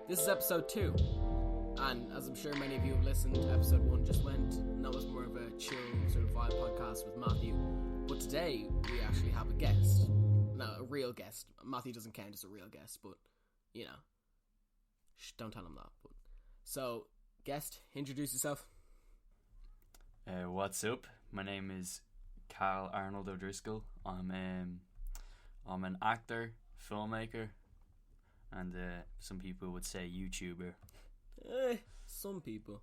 This is episode 2, and as I'm sure many of you have listened, episode 1 just went, and that was more of a chill sort of vibe podcast with Matthew. But today, we actually have a guest. No, a real guest. Matthew doesn't count as a real guest, but, you know. Shh, don't tell him that. But. So, guest, introduce yourself. What's up? My name is Carl Arnold O'Driscoll. I'm an actor, filmmaker, and some people would say YouTuber. Some people.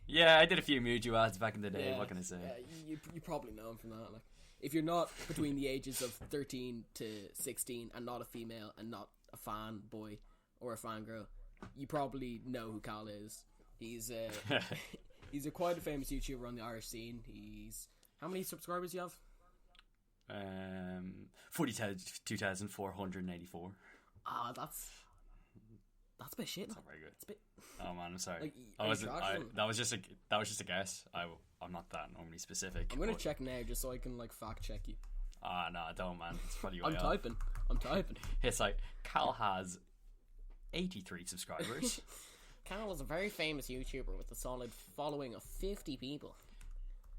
Yeah, I did a few Muju ads back in the day. Yeah, what can I say? Yeah, you probably know him from that. Like, if you're not between the ages of 13 to 16 and not a female and not a fan boy or a fangirl, you probably know who Carl is. He's he's quite a famous YouTuber on the Irish scene. How many subscribers do you have? 42,484. Ah, that's a bit shit. That's not very good. It's a bit... Oh man, I'm sorry. Like, that was just a guess. I'm not that normally specific. I'm gonna check now just so I can like fact check you. No, I don't, man. It's probably I'm typing. It's like Cal has 83 subscribers. Cal is a very famous YouTuber with a solid following of 50 people.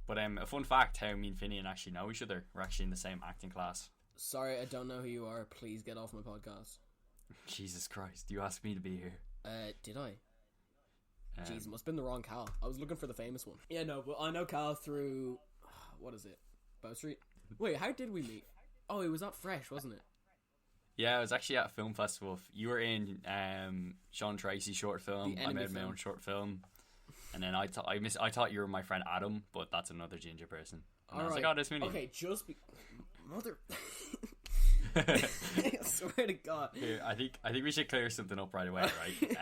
But a fun fact, how me and Finian actually know each other. We're actually in the same acting class. Sorry, I don't know who you are. Please get off my podcast. Jesus Christ, you asked me to be here. Did I? Jeez, it must have been the wrong Cal. I was looking for the famous one. Yeah, no, but I know Cal through... What is it? Bow Street? Wait, how did we meet? Oh, it was at Fresh, wasn't it? Yeah, I was actually at a film festival. You were in Sean Tracy's short film. I made my own short film. And then I thought you were my friend Adam, but that's another ginger person. And I was like, oh, this mini. Okay, Mother... I swear to God. Here, I think we should clear something up right away, right?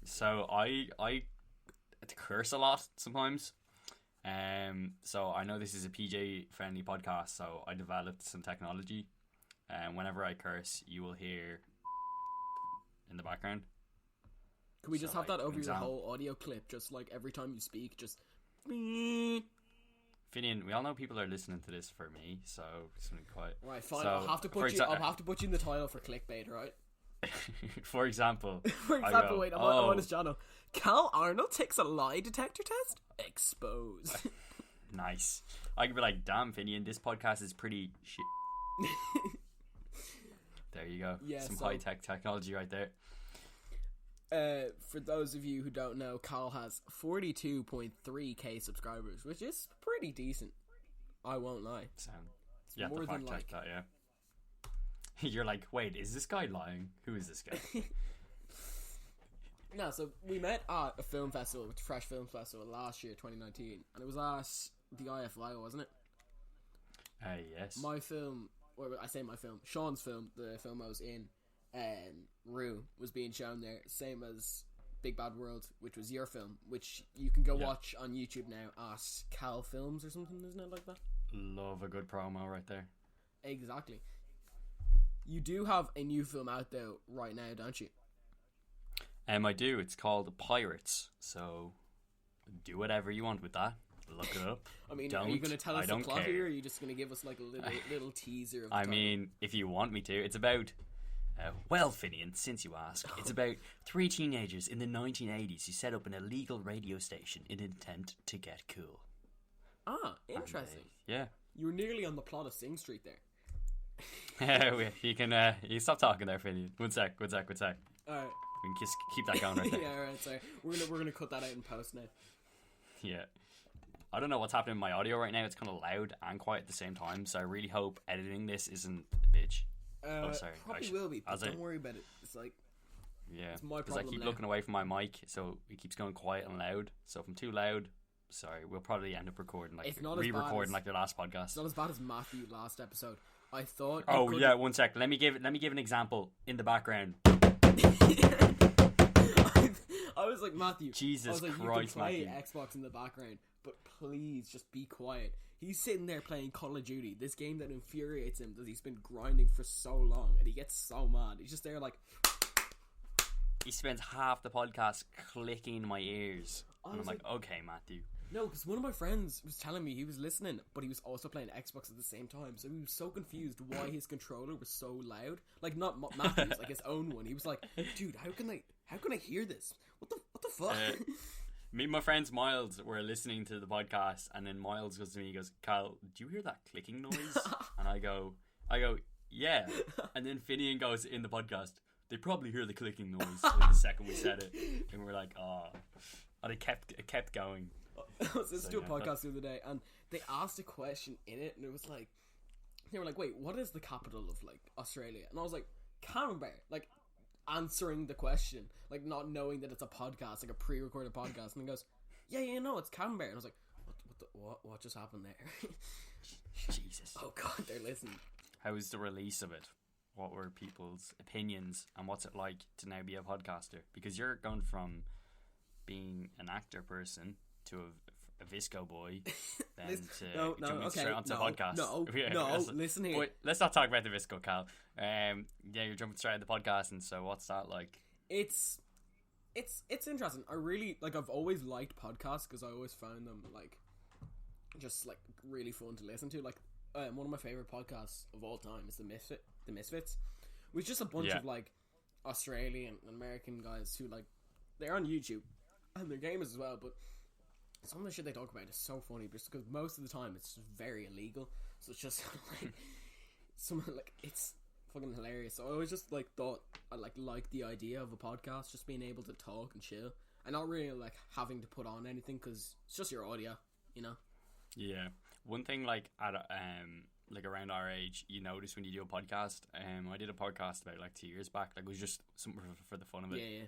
So I curse a lot sometimes. So I know this is a PJ friendly podcast, so I developed some technology. And whenever I curse, you will hear in the background. Can we just have that over your whole audio clip? Just like every time you speak, just... Finian, we all know people are listening to this for me, so just be quiet. Right, fine. So, I'll have to put you in the title for clickbait, right? For example, wait, I'm on his channel. Cal Arnold takes a lie detector test. Exposed. Nice. I could be like, damn, Finian, this podcast is pretty shit. There you go. Yeah, some high-tech technology right there. For those of you who don't know, Cal has 42.3k subscribers, which is pretty decent. I won't lie. You have to fact check that, yeah. You're like, wait, is this guy lying? Who is this guy? No, so we met at a film festival, with Fresh Film Festival last year, 2019, and it was at the IFY, wasn't it? Yes. My film, or I say my film, Sean's film, the film I was in, Rue, was being shown there, same as Big Bad World, which was your film, which you can go watch on YouTube now at Cal Films or something, isn't it, like that? Love a good promo right there. Exactly. You do have a new film out there right now, don't you? I do. It's called Pirates, so do whatever you want with that. Look it up. I mean, are you going to tell us the plot here, or are you just going to give us like a little teaser of the title? Mean, if you want me to, it's about... well, Finian, since you ask, it's about 3 teenagers in the 1980s who set up an illegal radio station in intent to get cool. Ah, interesting. Yeah. You were nearly on the plot of Sing Street there. You can stop talking there, Finian. One sec. Alright. We can just keep that going right there. Yeah, alright, sorry. We're gonna cut that out in post now. Yeah. I don't know what's happening in my audio right now. It's kind of loud and quiet at the same time, so I really hope editing this isn't a bitch. Sorry. Probably will be, but don't worry about it. It's like... Yeah, it's my problem because I keep looking away from my mic, so it keeps going quiet and loud. So if I'm too loud, sorry, we'll probably end up recording like re-recording like your last podcast. It's not as bad as Matthew last episode. I thought. Oh yeah, one sec. Let me give an example in the background. I was like, Matthew. Jesus I was like, Christ, you can play Matthew. Xbox in the background, but please just be quiet. He's sitting there playing Call of Duty, this game that infuriates him that he's been grinding for so long, and he gets so mad. He's just there like... He spends half the podcast clicking my ears. And I'm like, okay, Matthew. No, because one of my friends was telling me he was listening, but he was also playing Xbox at the same time, so he was so confused why his controller was so loud. Like, not Matthew's, like his own one. He was like, dude, how can I hear this? What the fuck? Me and my friends Miles were listening to the podcast, and then Miles goes to me, he goes, Cal, do you hear that clicking noise? And I go, yeah. And then Finian goes in the podcast, they probably hear the clicking noise like the second we said it. And we're like, oh. And it kept going. I was listening to a podcast the other day, and they asked a question in it, and it was like, they were like, wait, what is the capital of, like, Australia? And I was like, Canberra. Like, answering the question, like, not knowing that it's a podcast, like a pre-recorded podcast. And he goes, yeah, no, it's Canberra. And I was like, what just happened there? Jesus. Oh god, they're listening. How was the release of it? What were people's opinions, and what's it like to now be a podcaster? Because you're going from being an actor person to a Visco boy, then to jumping straight onto the podcast. Listen here. Wait, let's not talk about the Visco, Cal. You're jumping straight into the podcast, and so what's that like? It's interesting. I really, like, I've always liked podcasts because I always found them, like, just, like, really fun to listen to. Like, one of my favorite podcasts of all time is the Misfits, which is just a bunch of, like, Australian and American guys who, like, they're on YouTube and they're gamers as well, but some of the shit they talk about is so funny just because most of the time it's just very illegal, so it's just like it's fucking hilarious. So I always just like thought I like the idea of a podcast, just being able to talk and chill and not really like having to put on anything because it's just your audio, you know. Yeah, one thing like at like around our age, you notice when you do a podcast. I did a podcast about like 2 years back. Like it was just something for the fun of it. Yeah.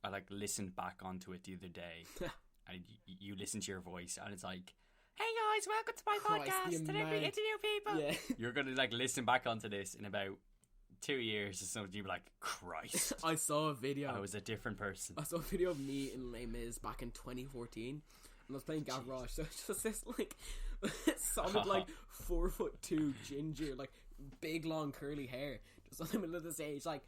I like listened back onto it the other day, and you listen to your voice, and it's like, "Hey guys, welcome to my podcast. Today we interview people." Yeah. You're gonna like listen back onto this in about 2 years or something. You'll be like, "Christ!" I saw a video. I was a different person. I saw a video of me in Les Mis back in 2014, and I was playing Gavroche. So it's just this like solid like 4'2" ginger, like big long curly hair, just on the middle of the stage, like.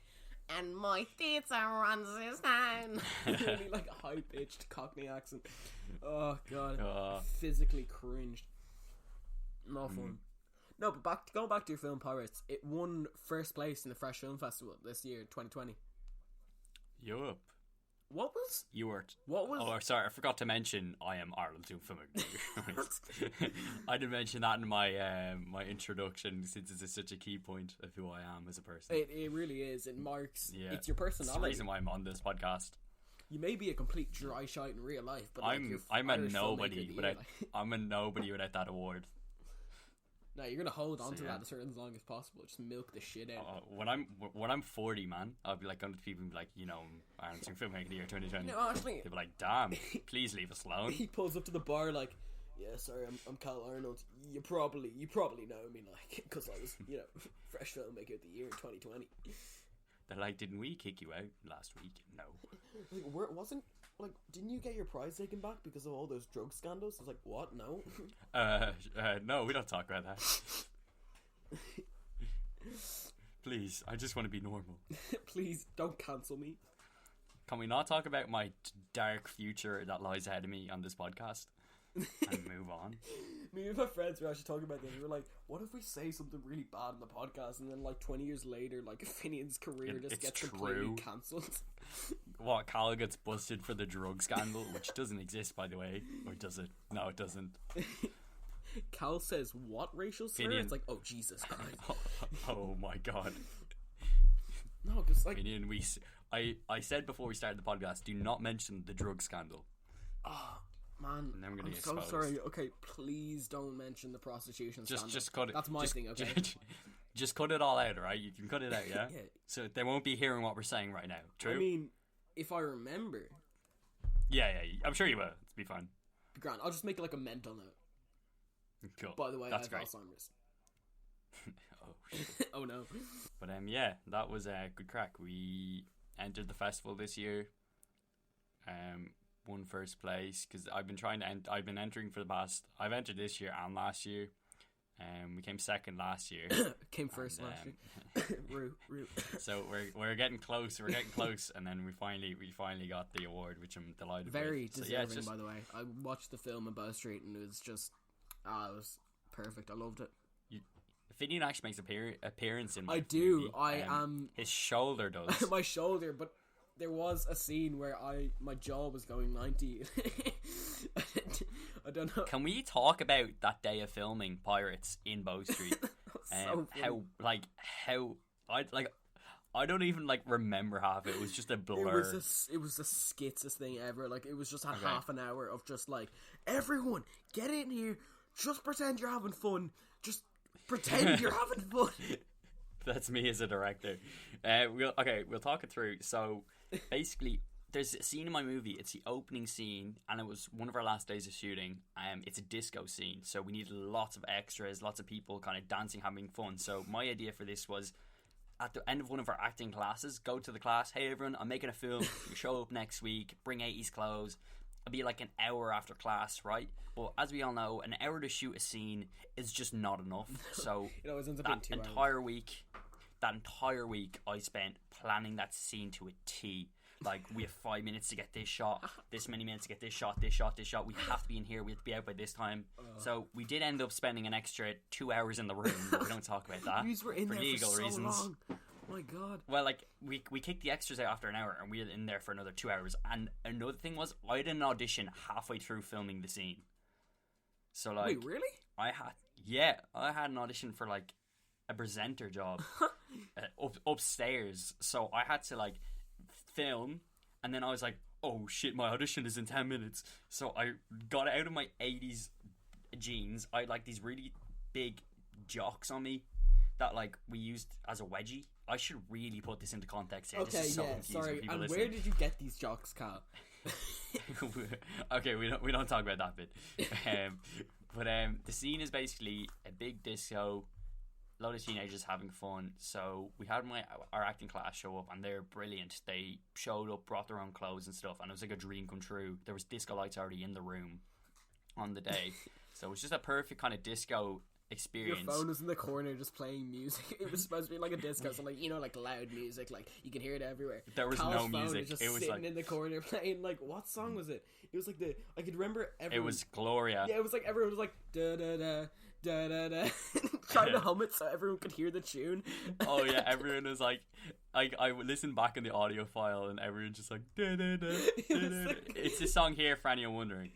And my theatre runs this town. Really like a high pitched Cockney accent. Oh god, physically cringed. Not fun. No, but going back to your film Pirates, it won first place in the Fresh Film Festival this year, 2020. Yup. What was? You weren't. What was? Oh, sorry, I forgot to mention I am Arnold doing filmmaking. I didn't mention that in my my introduction since it's such a key point of who I am as a person. It really is. It marks. Yeah. It's your personality. It's the reason why I'm on this podcast. You may be a complete dry shite in real life, but I'm a nobody without I'm a nobody without that award. No, you're gonna hold on to that as long as possible. Just milk the shit out. When I'm 40, man, I'll be like going to people and be like, you know, I'm filmmaking the year 2020. No, actually, they'll be like, damn, please leave us alone. He pulls up to the bar like, yeah, sorry, I'm Cal Arnold. You probably know me, like, because I was, you know, Fresh Filmmaker of the Year in 2020. They're like, didn't we kick you out last week? No. Like, didn't you get your prize taken back because of all those drug scandals? I was like, what? No? No, we don't talk about that. Please, I just want to be normal. Please, don't cancel me. Can we not talk about my dark future that lies ahead of me on this podcast? And move on. Me and my friends were actually talking about this. We were like, what if we say something really bad on the podcast and then like 20 years later, like Finian's career just gets completely cancelled? What, Cal gets busted for the drug scandal, which doesn't exist, by the way. Or does it? No, it doesn't. Cal says, what racial slur? Finian. It's like, oh, Jesus Christ. Oh my God. No, because like... Finian, I said before we started the podcast, do not mention the drug scandal. Oh, man, I'm so sorry. Okay, please don't mention the prostitution scandal. Just cut it. That's my thing, okay? Just cut it all out, right? You can cut it out, yeah? Yeah. So they won't be hearing what we're saying right now. True? I mean, if I remember... Yeah, I'm sure you will. It'll be fine. Be grand. I'll just make like a mental note. Cool. By the way, that's I have great. Alzheimer's. Oh, shit. Oh, no. But yeah, that was a good crack. We entered the festival this year. Won first place because I've been entering for the past. I've entered this year and last year. We came second last year. Came first And, last year. Roo. So we're getting close. We're getting close, and then we finally got the award, which I'm delighted Very with. deserving, by the way. I watched the film in Bow Street, and it was just, it was perfect. I loved it. Finian actually makes appearance in my I do. movie. I am his shoulder does. my shoulder, but there was a scene where my jaw was going 90. I don't know. Can we talk about that day of filming Pirates in Bow Street? So I don't even remember half of it. It was just a blur. It was the skitsest thing ever. Like, it was just half an hour of just like, everyone get in here, just pretend you're having fun. Just pretend you're having fun. That's me as a director. We'll talk it through. So basically, there's a scene in my movie. It's the opening scene, and it was one of our last days of shooting. It's a disco scene, so we needed lots of extras, lots of people kind of dancing, having fun. So my idea for this was, at the end of one of our acting classes, go to the class, hey everyone, I'm making a film, you show up next week, bring 80s clothes. It'll be like an hour after class, right? But as we all know, an hour to shoot a scene is just not enough. So It always ends up being 2 hours. That entire week I spent planning that scene to a T. Like, we have 5 minutes to get this shot, this many minutes to get this shot. We have to be in here, we have to be out by this time. So we did end up spending an extra 2 hours in the room, but we don't talk about that. You were in for there legal for so reasons. long. Oh my god. Well, we kicked the extras out after an hour, and we were in there for another 2 hours. And another thing was, I had an audition halfway through filming the scene. So Wait, really? I had an audition for a presenter job upstairs. So I had to film, and then I was like, oh shit, my audition is in 10 minutes. So I got out of my 80s jeans. I had these really big jocks on me that we used as a wedgie. I should really put this into context here. Okay, this is so yeah, confusing for sorry. people And listening. where did you get these jocks, Carl? Okay, we don't talk about that bit. But the scene is basically a big disco, a lot of teenagers having fun. So we had our acting class show up, and they're brilliant. They showed up, brought their own clothes and stuff, and it was like a dream come true. There was disco lights already in the room on the day, so it was just a perfect kind of disco experience. Your phone was in the corner just playing music. It was supposed to be like a disco, so loud music, you can hear it everywhere. There was Carl's no phone music. was just It was sitting in the corner playing what song was it? It was I could remember everyone. It was Gloria. Yeah, it was everyone was da da da da da da, trying to hum it so everyone could hear the tune. Oh yeah, everyone was I listened back in the audio file, and everyone just da da da da da. It's this song here for anyone wondering.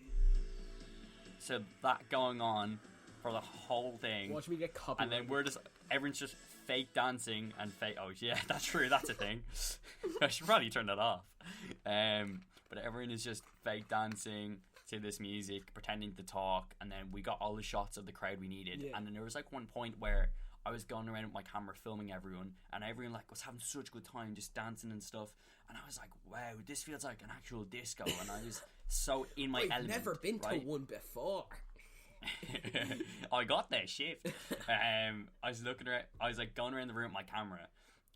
So that going on for the whole thing. Watch me get copyrighted. And then everyone's just fake dancing and fake. Oh yeah, that's true. That's a thing. I should probably turn that off. But everyone is just fake dancing to this music, pretending to talk, and then we got all the shots of the crowd we needed. Yeah. And then there was one point where I was going around with my camera filming everyone, and everyone was having such a good time just dancing and stuff. And I was like, wow, this feels like an actual disco. And I was so in my element. I've never been to one before. I got that shift. I was looking around. I was going around the room with my camera,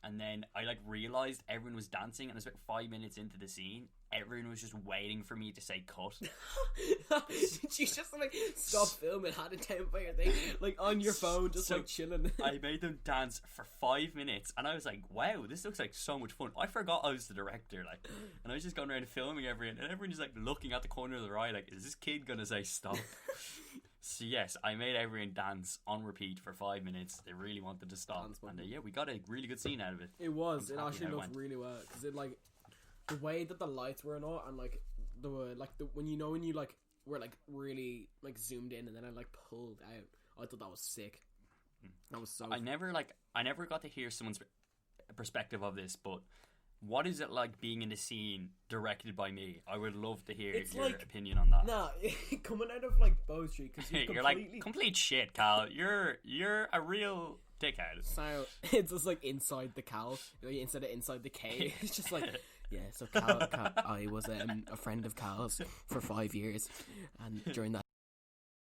and then I realized everyone was dancing, and it was about 5 minutes into the scene. Everyone was just waiting for me to say cut. Did you just stop filming, had it down by your thing, on your phone, just chilling? I made them dance for 5 minutes, and I was like, wow, this looks like so much fun. I forgot I was the director, and I was just going around filming everyone, and everyone just looking at the corner of their eye, is this kid gonna say stop? So yes, I made everyone dance on repeat for 5 minutes. They really wanted to stop, and we got a really good scene out of it. It was. It actually looked really well, because it the way that the lights were and all, and when you were really zoomed in, and then I pulled out. I thought that was sick. That was so. I never got to hear someone's perspective of this, but what is it like being in a scene directed by me? I would love to hear your opinion on that. Nah, coming out of Bow Street, because you're complete shit, Cal. You're a real dickhead. So it's just inside the Cal instead of inside the K. It's just yeah. So Cal, I was a friend of Cal's for 5 years, and during that